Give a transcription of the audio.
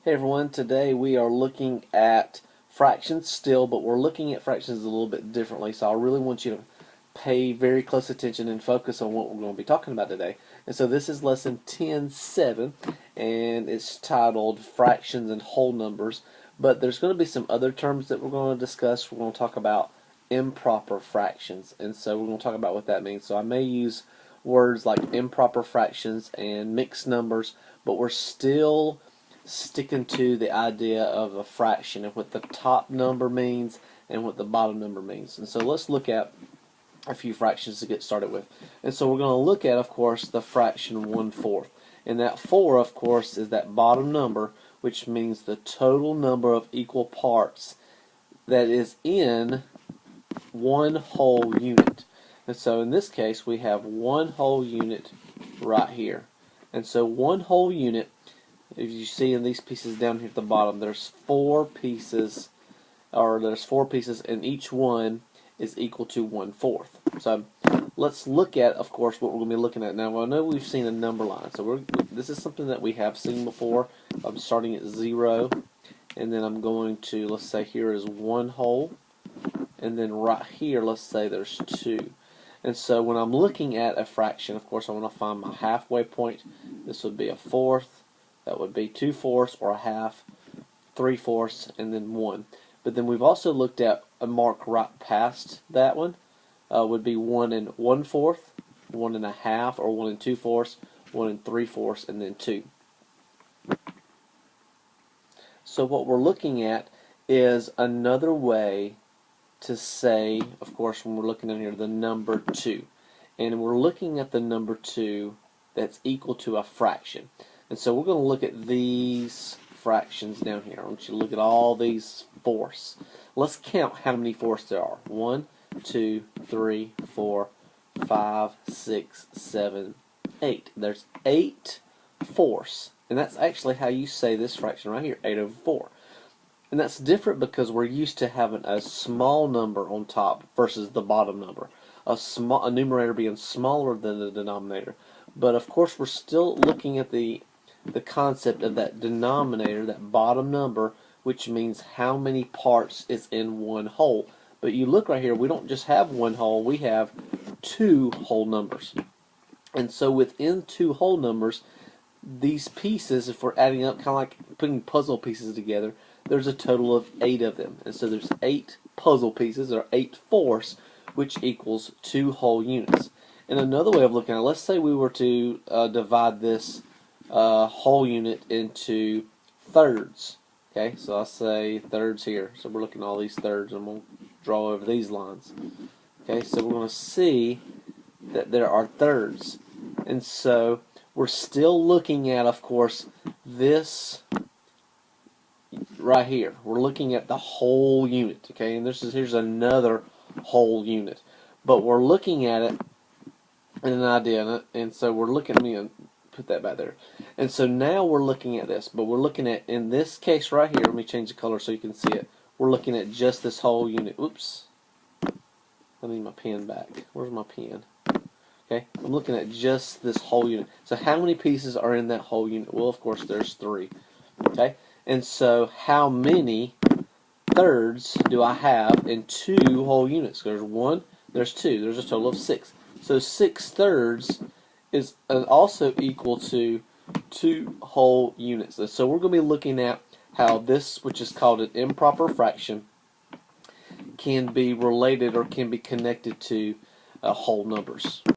Hey everyone, today we are looking at fractions still, but we're looking at fractions a little bit differently, so I really want you to pay very close attention and focus on what we're going to be talking about today. And so this is lesson 10.7, and it's titled Fractions and Whole Numbers, but there's going to be some other terms that we're going to discuss. We're going to talk about improper fractions, and so we're going to talk about what that means. So I may use words like improper fractions and mixed numbers, but we're still sticking to the idea of a fraction and what the top number means and what the bottom number means. And so let's look at a few fractions to get started with. And so we're going to look at, of course, the fraction 1/4. And that 4, of course, is that bottom number, which means the total number of equal parts that is in one whole unit. And so in this case, we have one whole unit right here. And so one whole unit, if you see in these pieces down here at the bottom, there's four pieces, and each one is equal to 1/4. So let's look at, of course, what we're going to be looking at now. I know we've seen a number line, so this is something that we have seen before. I'm starting at 0, and then I'm going to, let's say here is one whole, and then right here, let's say there's 2. And so when I'm looking at a fraction, of course, I want to find my halfway point. This would be a fourth. That would be 2/4 or a half, 3/4, and then 1. But then we've also looked at a mark right past that one. Would be 1 1/4, 1 1/2, or 1 2/4, 1 3/4, and then 2. So what we're looking at is another way to say, of course, when we're looking in here, the number 2. And we're looking at the number 2 that's equal to a fraction. And so we're going to look at these fractions down here. I want you to look at all these fourths. Let's count how many fourths there are. 1, 2, 3, 4, 5, 6, 7, 8. There's 8 fourths. And that's actually how you say this fraction right here, 8/4. And that's different because we're used to having a small number on top versus the bottom number. A numerator being smaller than the denominator. But of course we're still looking at the concept of that denominator, that bottom number, which means how many parts is in one whole. But you look right here, we don't just have one whole, we have 2 whole numbers. And so within 2 whole numbers, these pieces, if we're adding up, kind of like putting puzzle pieces together, there's a total of 8 of them. And so there's 8 puzzle pieces, or 8/4, which equals 2 whole units. And another way of looking at it, let's say we were to divide this whole unit into thirds. Okay, so I'll say thirds here. So we're looking at all these thirds, and we'll draw over these lines. Okay, so we're going to see that there are thirds. And so we're still looking at, of course, this right here. We're looking at the whole unit. Okay, and here's another whole unit. But we're looking at it in an idea, and so we're looking at put that back there. And so now we're looking at this, but we're looking at, in this case right here, let me change the color so you can see it. We're looking at just this whole unit. Oops. I need my pen back. Where's my pen? Okay, I'm looking at just this whole unit. So how many pieces are in that whole unit? Well, of course, there's 3. Okay, and so how many thirds do I have in 2 whole units? There's 1, there's 2. There's a total of 6. So 6 thirds is also equal to 2 whole units. And so we're going to be looking at how this, which is called an improper fraction, can be related or can be connected to whole numbers.